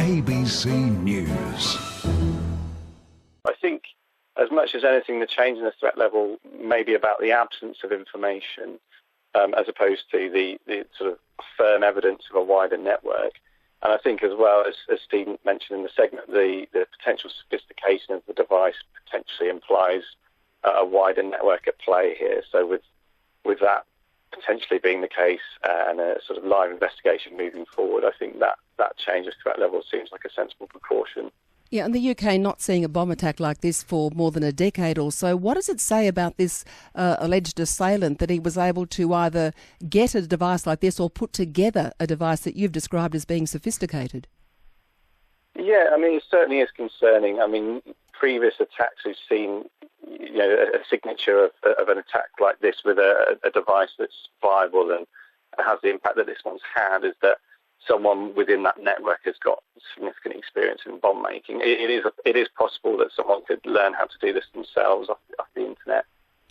ABC News. I think, as much as anything, the change in the threat level may be about the absence of information, as opposed to the sort of firm evidence of a wider network. And I think, as well, as Steve mentioned in the segment, the potential sophistication of the device potentially implies a wider network at play here. So with that potentially being the case and a sort of live investigation moving forward, I think that change of threat level seems like a sensible precaution. Yeah, and the UK not seeing a bomb attack like this for more than a decade or so. What does it say about this alleged assailant that he was able to either get a device like this or put together a device that you've described as being sophisticated? Yeah, I mean, it certainly is concerning. I mean, previous attacks we've seen, a signature of an attack like this with a device that's viable and has the impact that this one's had is that someone within that network has got significant experience in bomb making. It is possible that someone could learn how to do this themselves off the internet,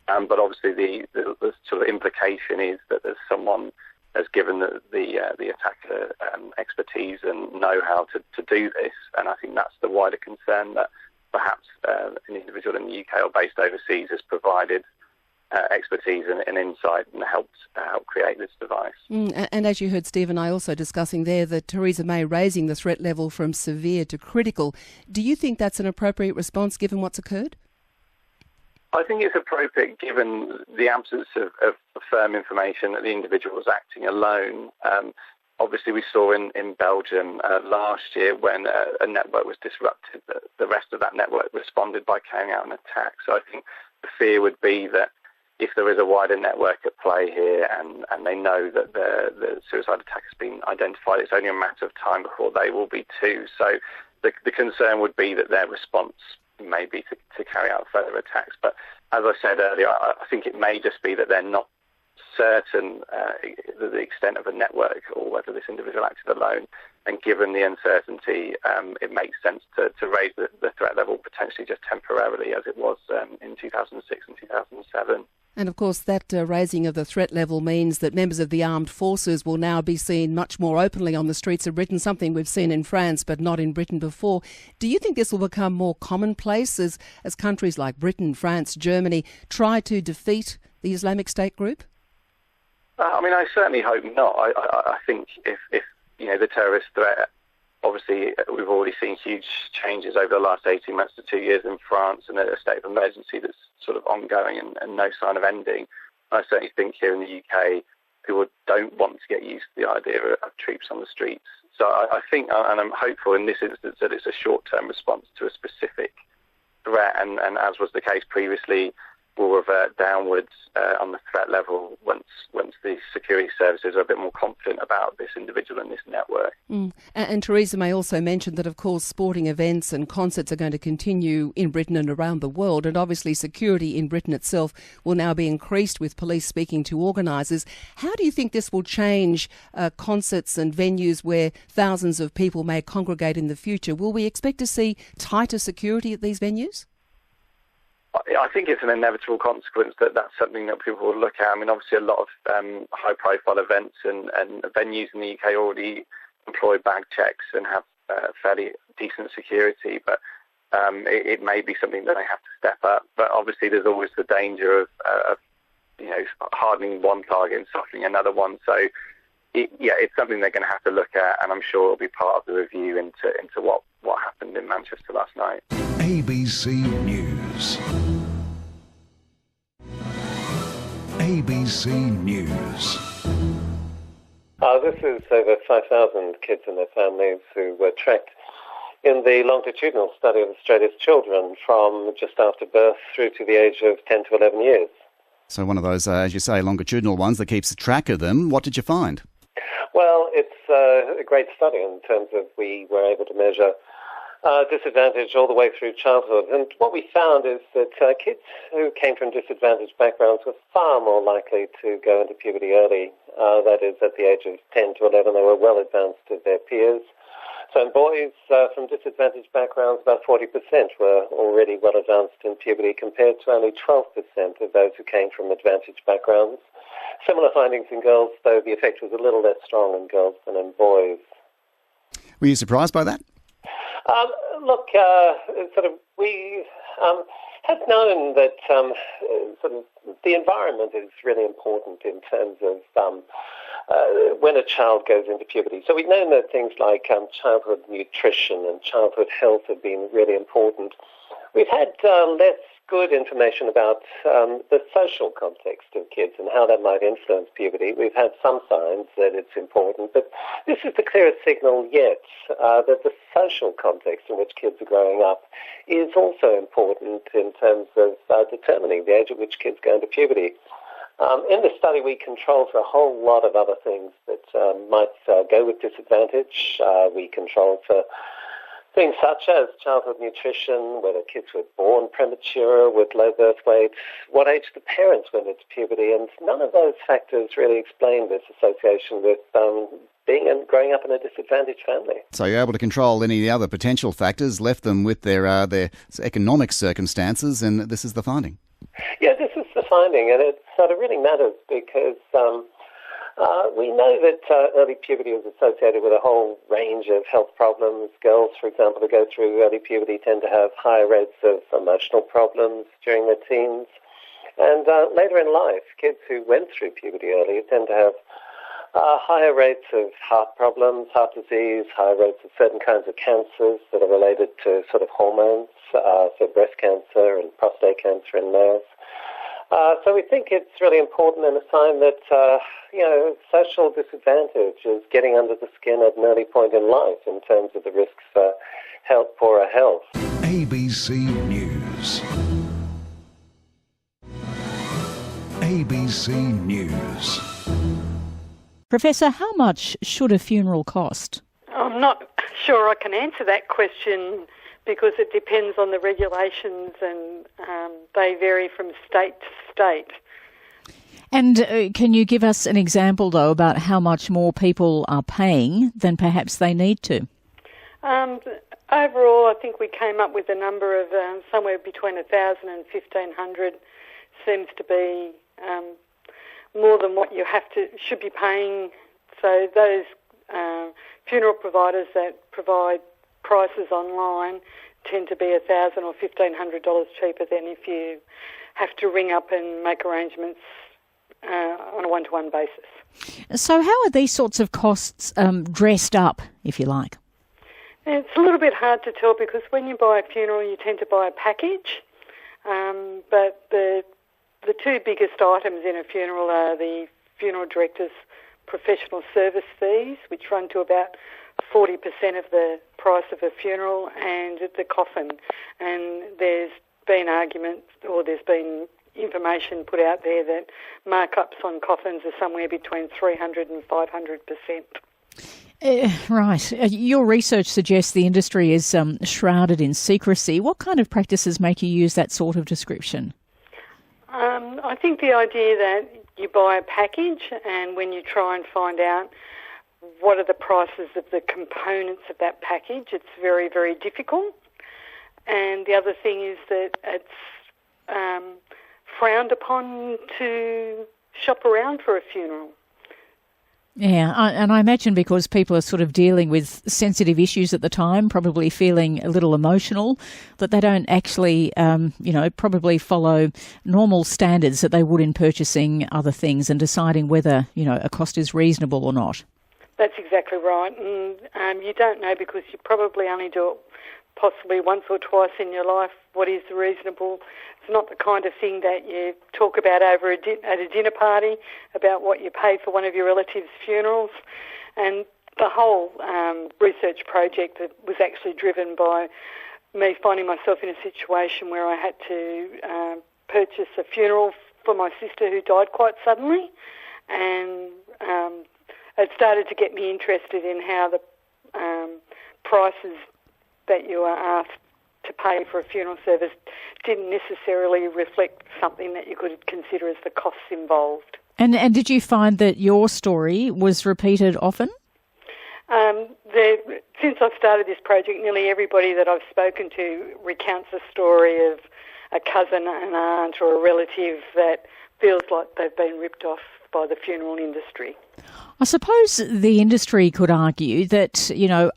but obviously the sort of implication is that there's someone has given the attacker expertise and know-how to do this, and I think that's the wider concern that perhaps an individual in the UK or based overseas has provided expertise and insight and help create this device. And as you heard Steve and I also discussing there, that Theresa May raising the threat level from severe to critical. Do you think that's an appropriate response given what's occurred? I think it's appropriate given the absence of firm information that the individual was acting alone. Obviously, we saw in Belgium last year when a network was disrupted, the rest of that network responded by carrying out an attack. So I think the fear would be that if there is a wider network at play here and they know that the suicide attack has been identified, it's only a matter of time before they will be too. So the concern would be that their response may be to carry out further attacks. But as I said earlier, I think it may just be that they're not certain the extent of a network or whether this individual acted alone. And given the uncertainty, it makes sense to raise the threat level potentially just temporarily as it was in 2006 and 2007. And of course that raising of the threat level means that members of the armed forces will now be seen much more openly on the streets of Britain, something we've seen in France but not in Britain before. Do you think this will become more commonplace as countries like Britain, France, Germany try to defeat the Islamic State group? I mean, I certainly hope not. I think if the terrorist threat, obviously we've already seen huge changes over the last 18 months to 2 years in France and a state of emergency that's sort of ongoing and no sign of ending. I certainly think here in the UK people don't want to get used to the idea of troops on the streets. So I think, and I'm hopeful in this instance, that it's a short-term response to a specific threat and as was the case previously, will revert downwards on the threat level once the security services are a bit more confident about this individual and this network. And Theresa May also mentioned that, of course, sporting events and concerts are going to continue in Britain and around the world, and obviously security in Britain itself will now be increased with police speaking to organisers. How do you think this will change concerts and venues where thousands of people may congregate in the future? Will we expect to see tighter security at these venues? I think it's an inevitable consequence that's something that people will look at. I mean, obviously a lot of high-profile events and venues in the UK already employ bag checks and have fairly decent security, but it may be something that they have to step up. But obviously there's always the danger of hardening one target and softening another one. So it's something they're going to have to look at, and I'm sure it'll be part of the review into what happened in Manchester last night. ABC News. ABC News. This is over 5,000 kids and their families who were tracked in the longitudinal study of Australia's children from just after birth through to the age of 10 to 11 years. So one of those, as you say, longitudinal ones that keeps track of them. What did you find? Well, it's a great study in terms of we were able to measure disadvantage all the way through childhood. And what we found is that kids who came from disadvantaged backgrounds were far more likely to go into puberty early. That is, at the age of 10 to 11, they were well advanced to their peers. So in boys from disadvantaged backgrounds, about 40% were already well advanced in puberty compared to only 12% of those who came from advantaged backgrounds. Similar findings in girls, though the effect was a little less strong in girls than in boys. Were you surprised by that? Look, we have known that the environment is really important in terms of when a child goes into puberty. So we've known that things like childhood nutrition and childhood health have been really important. We've had less good information about the social context of kids and how that might influence puberty. We've had some signs that it's important, but this is the clearest signal yet that the social context in which kids are growing up is also important in terms of determining the age at which kids go into puberty. In this study, we controlled for a whole lot of other things that might go with disadvantage. We controlled for things such as childhood nutrition, whether kids were born premature with low birth weight, what age the parents went into puberty, and none of those factors really explain this association with being and growing up in a disadvantaged family. So you're able to control any of the other potential factors, left them with their economic circumstances, and this is the finding. Yeah, this is the finding, and it sort of really matters because we know that early puberty is associated with a whole range of health problems. Girls, for example, who go through early puberty tend to have higher rates of emotional problems during their teens. And later in life, kids who went through puberty early tend to have higher rates of heart problems, heart disease, higher rates of certain kinds of cancers that are related to sort of hormones, so breast cancer and prostate cancer in males. So we think it's really important and a sign that, social disadvantage is getting under the skin at an early point in life in terms of the risks for poorer health. ABC News. ABC News. Professor, how much should a funeral cost? I'm not sure I can answer that question because it depends on the regulations and they vary from state to state. And can you give us an example, though, about how much more people are paying than perhaps they need to? Overall, I think we came up with a number of somewhere between 1,000 and 1,500 seems to be more than what you should be paying. So those funeral providers that provide prices online tend to be $1,000 or $1,500 cheaper than if you have to ring up and make arrangements on a one-to-one basis. So how are these sorts of costs dressed up, if you like? It's a little bit hard to tell because when you buy a funeral, you tend to buy a package. But the two biggest items in a funeral are the funeral director's professional service fees, which run to about 40% of the price of a funeral, and the coffin. And there's been arguments, or there's been information put out there that markups on coffins are somewhere between 300 and 500%. Right. Your research suggests the industry is shrouded in secrecy. What kind of practices make you use that sort of description? I think the idea that you buy a package and when you try and find out what are the prices of the components of that package, it's very, very difficult. And the other thing is that it's frowned upon to shop around for a funeral. Yeah, and I imagine because people are sort of dealing with sensitive issues at the time, probably feeling a little emotional, that they don't actually, probably follow normal standards that they would in purchasing other things and deciding whether, a cost is reasonable or not. That's exactly right. And you don't know because you probably only do it possibly once or twice in your life. What is reasonable? It's not the kind of thing that you talk about over at a dinner party about what you pay for one of your relatives' funerals. And the whole research project that was actually driven by me finding myself in a situation where I had to purchase a funeral for my sister who died quite suddenly. And it started to get me interested in how the prices that you are asked to pay for a funeral service didn't necessarily reflect something that you could consider as the costs involved. And did you find that your story was repeated often? Since I've started this project, nearly everybody that I've spoken to recounts a story of a cousin, an aunt or a relative that feels like they've been ripped off by the funeral industry. I suppose the industry could argue that,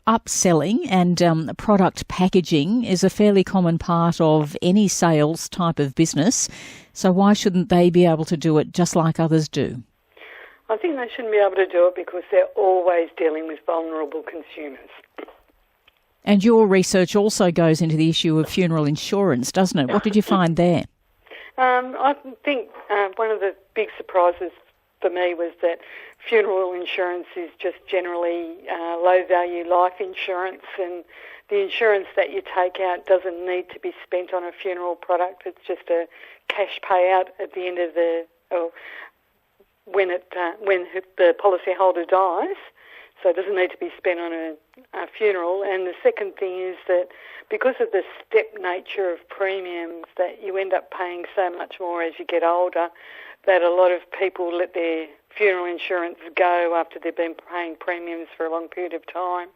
upselling and product packaging is a fairly common part of any sales type of business. So why shouldn't they be able to do it just like others do? I think they shouldn't be able to do it because they're always dealing with vulnerable consumers. And your research also goes into the issue of funeral insurance, doesn't it? What did you find there? I think one of the big surprises for me was that funeral insurance is just generally low-value life insurance, and the insurance that you take out doesn't need to be spent on a funeral product. It's just a cash payout at the end of when the policyholder dies. So it doesn't need to be spent on a funeral. And the second thing is that because of the step nature of premiums, that you end up paying so much more as you get older, that a lot of people let their funeral insurance go after they've been paying premiums for a long period of time,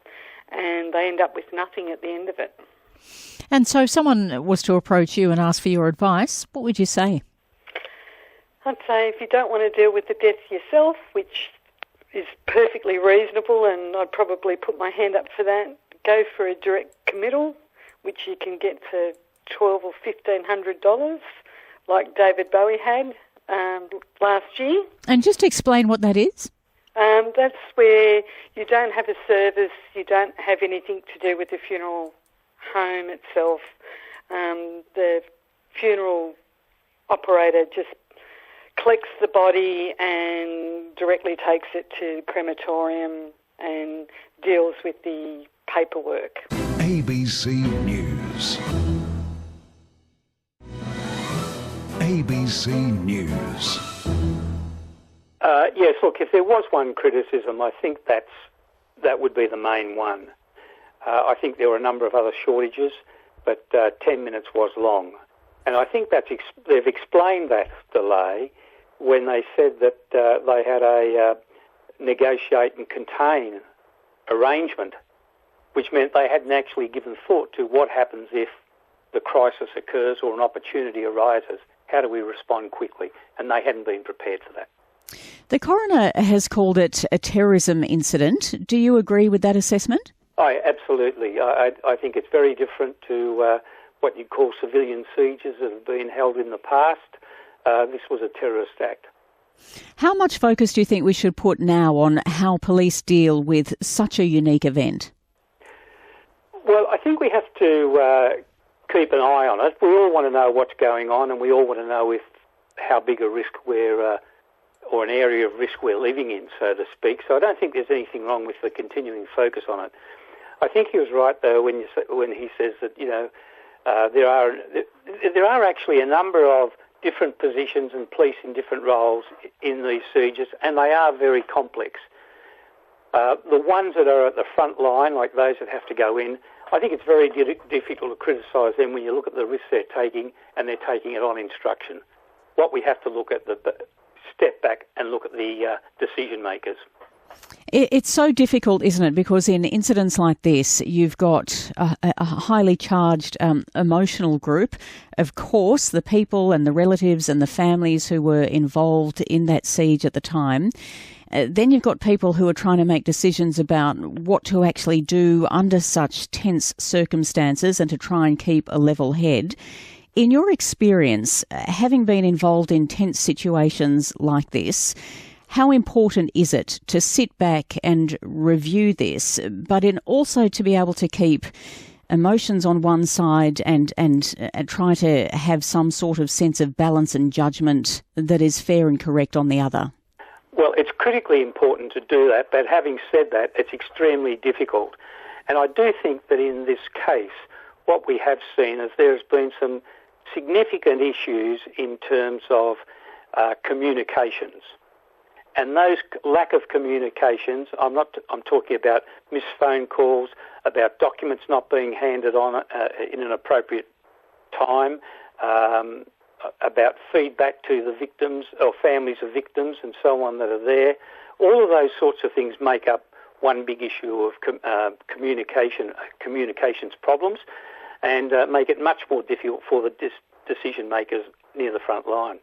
and they end up with nothing at the end of it. And so if someone was to approach you and ask for your advice, what would you say? I'd say if you don't want to deal with the death yourself, which is perfectly reasonable, and I'd probably put my hand up for that, go for a direct committal, which you can get for $1,200 or $1,500, like David Bowie had last year. And just explain what that is. That's where you don't have a service, you don't have anything to do with the funeral home itself. The funeral operator just collects the body and directly takes it to crematorium and deals with the paperwork. ABC News. ABC News. Yes, look, if there was one criticism, I think that would be the main one. I think there were a number of other shortages, but 10 minutes was long. And I think they've explained that delay when they said that they had a negotiate and contain arrangement, which meant they hadn't actually given thought to what happens if the crisis occurs or an opportunity arises. How do we respond quickly? And they hadn't been prepared for that. The coroner has called it a terrorism incident. Do you agree with that assessment? Absolutely. I think it's very different to what you'd call civilian sieges that have been held in the past. This was a terrorist act. How much focus do you think we should put now on how police deal with such a unique event? Well, I think we have to keep an eye on it. We all want to know what's going on, and we all want to know how big a risk or an area of risk we're living in, so to speak. So I don't think there's anything wrong with the continuing focus on it. I think he was right, though, when he says that there are actually a number of different positions and police in different roles in these sieges, and they are very complex. The ones that are at the front line, like those that have to go in, I think it's very difficult to criticise them when you look at the risks they're taking, and they're taking it on instruction. What we have to look at, step back and look at the decision makers. It's so difficult, isn't it? Because in incidents like this, you've got a highly charged emotional group. Of course, the people and the relatives and the families who were involved in that siege at the time. Then you've got people who are trying to make decisions about what to actually do under such tense circumstances and to try and keep a level head. In your experience, having been involved in tense situations like this, how important is it to sit back and review this, but also to be able to keep emotions on one side and try to have some sort of sense of balance and judgment that is fair and correct on the other? Well, it's critically important to do that, but having said that, it's extremely difficult. And I do think that in this case, what we have seen is there's been some significant issues in terms of communications. And those lack of communications, I'm talking about missed phone calls, about documents not being handed on in an appropriate time, about feedback to the victims or families of victims and so on that are there. All of those sorts of things make up one big issue of communications problems, and make it much more difficult for the decision makers near the front line.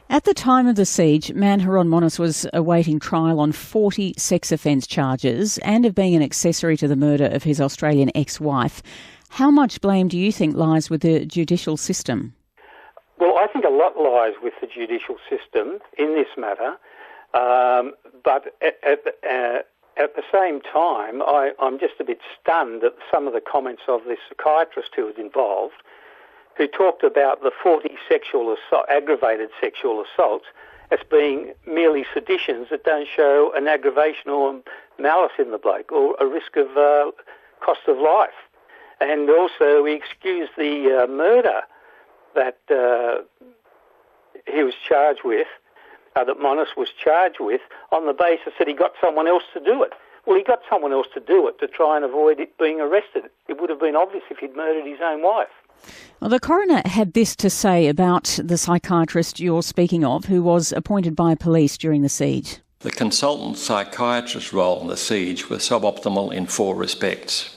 At the time of the siege, Manharon Monis was awaiting trial on 40 sex offence charges and of being an accessory to the murder of his Australian ex-wife. How much blame do you think lies with the judicial system? Well, I think a lot lies with the judicial system in this matter, but at the same time, I'm just a bit stunned at some of the comments of the psychiatrist who was involved, who talked about the 40 aggravated sexual assaults as being merely seditions that don't show an aggravation or malice in the bloke or a risk of cost of life. And also he excused the murder that he was charged with, that Monis was charged with, on the basis that he got someone else to do it. Well, he got someone else to do it to try and avoid it being arrested. It would have been obvious if he'd murdered his own wife. Well, the coroner had this to say about the psychiatrist you're speaking of, who was appointed by police during the siege. The consultant psychiatrist's role in the siege was suboptimal in 4 respects.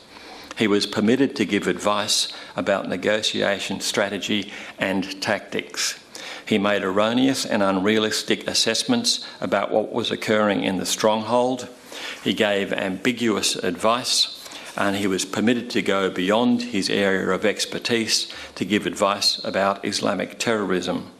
He was permitted to give advice about negotiation strategy and tactics. He made erroneous and unrealistic assessments about what was occurring in the stronghold. He gave ambiguous advice, and he was permitted to go beyond his area of expertise to give advice about Islamic terrorism.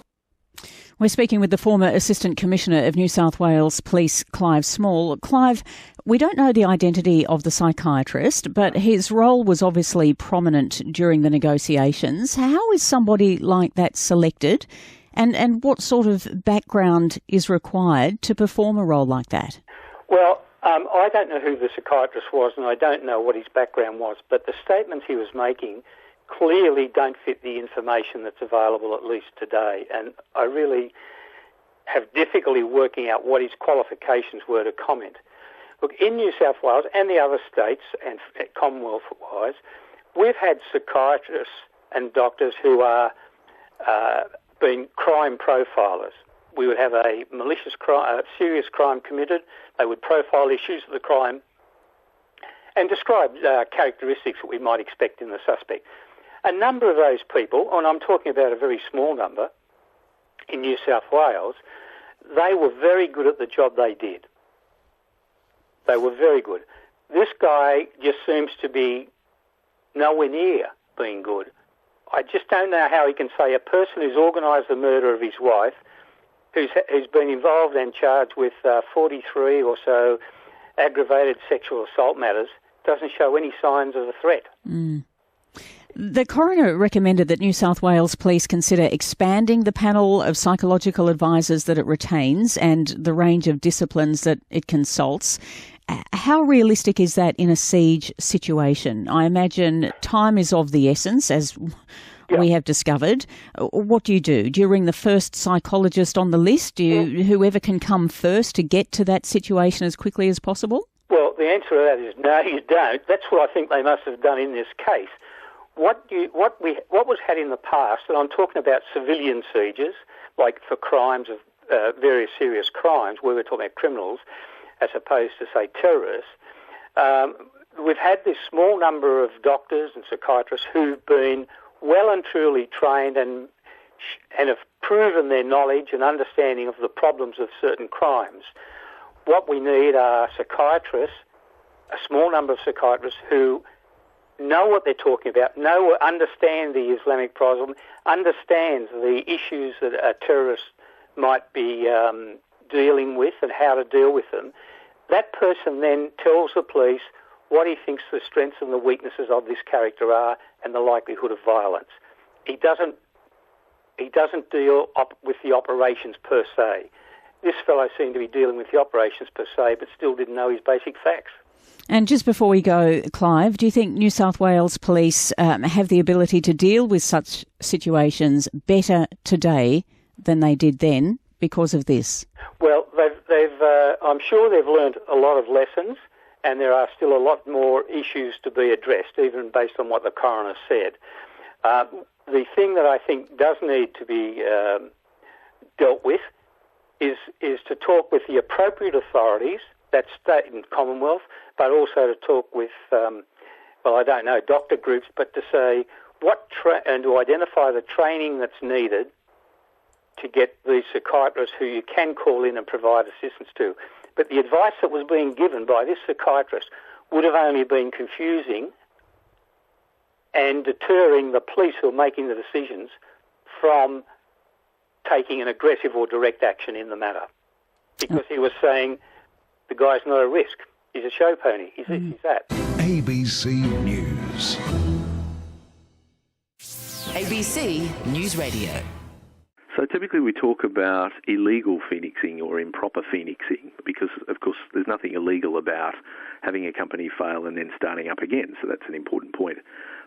We're speaking with the former Assistant Commissioner of New South Wales Police, Clive Small. Clive, we don't know the identity of the psychiatrist, but his role was obviously prominent during the negotiations. How is somebody like that selected, and what sort of background is required to perform a role like that? Well, I don't know who the psychiatrist was, and I don't know what his background was, but the statements he was making clearly don't fit the information that's available, at least today. And I really have difficulty working out what his qualifications were to comment. Look, in New South Wales and the other states, and Commonwealth-wise, we've had psychiatrists and doctors who are being crime profilers. We would have a malicious crime, serious crime committed. They would profile issues of the crime and describe characteristics that we might expect in the suspect. A number of those people, and I'm talking about a very small number in New South Wales, they were very good at the job they did. They were very good. This guy just seems to be nowhere near being good. I just don't know how he can say a person who's organised the murder of his wife, who's been involved and charged with 43 or so aggravated sexual assault matters, doesn't show any signs of a threat. Mm. The coroner recommended that New South Wales Police consider expanding the panel of psychological advisors that it retains and the range of disciplines that it consults. How realistic is that in a siege situation? I imagine time is of the essence, as we have discovered. What do? Do you ring the first psychologist on the list? Do you, whoever can come first to get to that situation as quickly as possible? Well, the answer to that is no, you don't. That's what I think they must have done in this case. What was had in the past, and I'm talking about civilian sieges, like for crimes of various serious crimes, where we're talking about criminals, as opposed to, say, terrorists. We've had this small number of doctors and psychiatrists who've been well and truly trained and have proven their knowledge and understanding of the problems of certain crimes. What we need are psychiatrists, a small number of psychiatrists who know what they're talking about, understand the Islamic problem, understand the issues that a terrorist might be dealing with and how to deal with them. That person then tells the police what he thinks the strengths and the weaknesses of this character are and the likelihood of violence. He doesn't deal with the operations per se. This fellow seemed to be dealing with the operations per se, but still didn't know his basic facts. And just before we go, Clive, do you think New South Wales Police have the ability to deal with such situations better today than they did then because of this? Well, I'm sure they've learned a lot of lessons, and there are still a lot more issues to be addressed, even based on what the coroner said. The thing that I think does need to be dealt with is to talk with the appropriate authorities, that's state and Commonwealth, but also to talk with, doctor groups, but to say and to identify the training that's needed to get these psychiatrists who you can call in and provide assistance to. But the advice that was being given by this psychiatrist would have only been confusing and deterring the police who are making the decisions from taking an aggressive or direct action in the matter. Because he was saying the guy's not a risk. He's a show pony. He's that. ABC News. ABC News Radio. So typically we talk about illegal phoenixing or improper phoenixing because, of course, there's nothing illegal about having a company fail and then starting up again, so that's an important point.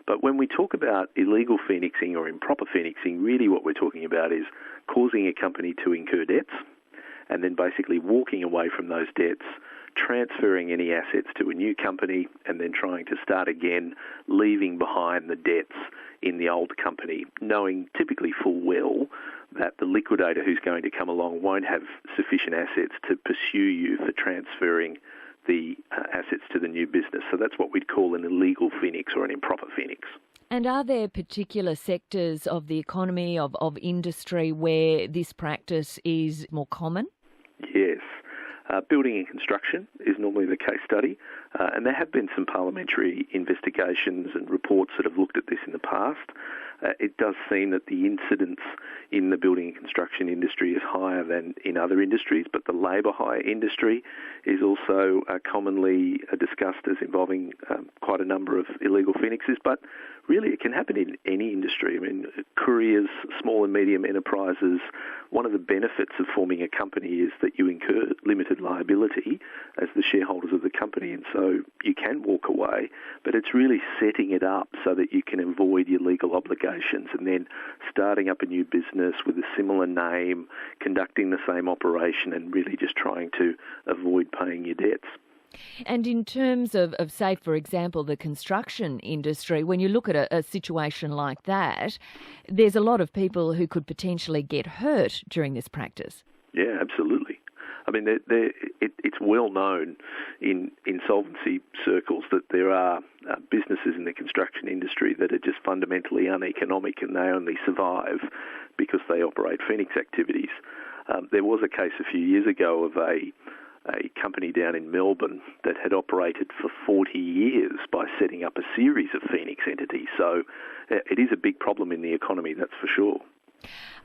But when we talk about illegal phoenixing or improper phoenixing, really what we're talking about is causing a company to incur debts and then basically walking away from those debts, transferring any assets to a new company and then trying to start again, leaving behind the debts in the old company, knowing typically full well that the liquidator who's going to come along won't have sufficient assets to pursue you for transferring the assets to the new business. So that's what we'd call an illegal phoenix or an improper phoenix. And are there particular sectors of the economy, of industry, where this practice is more common? Yes. Building and construction is normally the case study, and there have been some parliamentary investigations and reports that have looked at this in the past. It does seem that the incidence in the building and construction industry is higher than in other industries, but the labour hire industry is also commonly discussed as involving quite a number of illegal phoenixes, but really it can happen in any industry. I mean, couriers, small and medium enterprises, one of the benefits of forming a company is that you incur limited liability as the shareholders of the company, and so you can walk away, but it's really setting it up so that you can avoid your legal obligations and then starting up a new business with a similar name, conducting the same operation and really just trying to avoid paying your debts. And in terms of, say, for example, the construction industry, when you look at a situation like that, there's a lot of people who could potentially get hurt during this practice. Yeah, absolutely. I mean, it's well known in insolvency circles that there are businesses in the construction industry that are just fundamentally uneconomic and they only survive because they operate phoenix activities. There was a case a few years ago of a company down in Melbourne that had operated for 40 years by setting up a series of phoenix entities. So it is a big problem in the economy, that's for sure.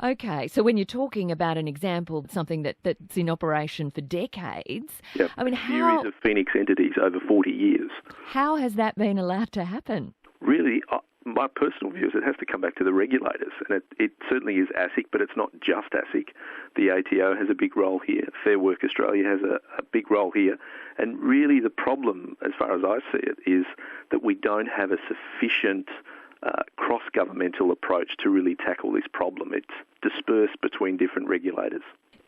Okay, so when you're talking about an example, something that's in operation for decades, yep. I mean, a series of phoenix entities over 40 years. How has that been allowed to happen? Really, my personal view is it has to come back to the regulators, and it certainly is ASIC, but it's not just ASIC. The ATO has a big role here. Fair Work Australia has a big role here, and really the problem, as far as I see it, is that we don't have a sufficient cross-governmental approach to really tackle this problem. It's dispersed between different regulators.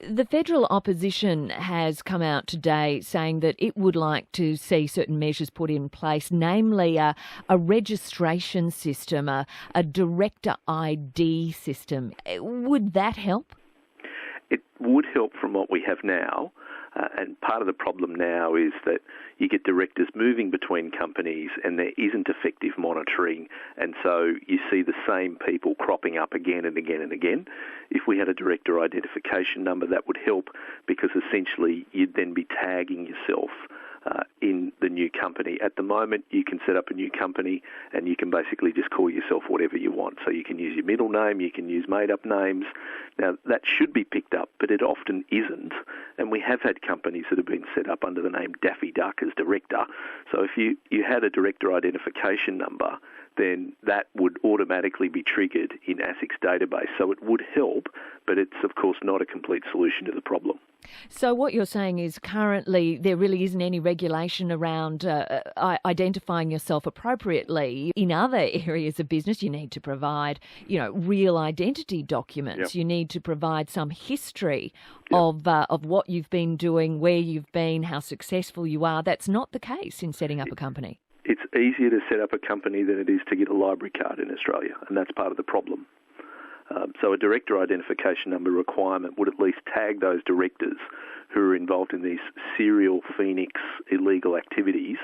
The federal opposition has come out today saying that it would like to see certain measures put in place, namely a registration system, a director ID system. Would that help? It would help from what we have now. And part of the problem now is that you get directors moving between companies and there isn't effective monitoring, and so you see the same people cropping up again and again and again. If we had a director identification number, that would help because essentially you'd then be tagging yourself in the new company. At the moment, you can set up a new company and you can basically just call yourself whatever you want. So you can use your middle name, you can use made-up names. Now, that should be picked up, but it often isn't. And we have had companies that have been set up under the name Daffy Duck as director. So if you had a director identification number, then that would automatically be triggered in ASIC's database. So it would help, but it's, of course, not a complete solution to the problem. So what you're saying is currently there really isn't any regulation around identifying yourself appropriately. In other areas of business, you need to provide, real identity documents. Yep. You need to provide some history of what you've been doing, where you've been, how successful you are. That's not the case in setting up a company. It's easier to set up a company than it is to get a library card in Australia, and that's part of the problem. So a director identification number requirement would at least tag those directors who are involved in these serial phoenix illegal activities.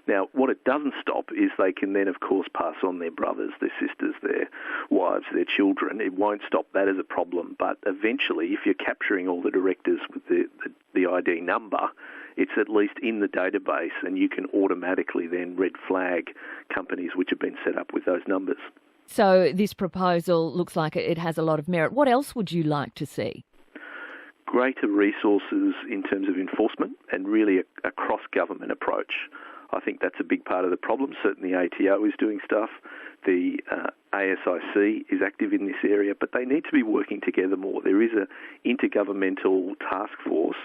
Now, what it doesn't stop is they can then, of course, pass on their brothers, their sisters, their wives, their children. It won't stop that as a problem, but eventually, if you're capturing all the directors with the ID number, it's at least in the database, and you can automatically then red flag companies which have been set up with those numbers. So this proposal looks like it has a lot of merit. What else would you like to see? Greater resources in terms of enforcement and really a cross-government approach. I think that's a big part of the problem. Certainly the ATO is doing stuff. The ASIC is active in this area, but they need to be working together more. There is an intergovernmental task force,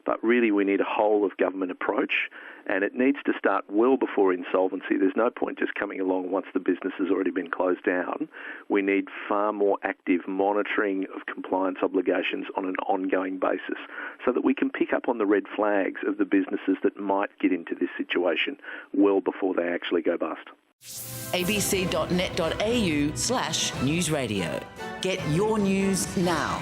but really we need a whole-of-government approach, and it needs to start well before insolvency. There's no point just coming along once the business has already been closed down. We need far more active monitoring of compliance obligations on an ongoing basis so that we can pick up on the red flags of the businesses that might get into this situation well before they actually go bust. abc.net.au/newsradio. Get your news now.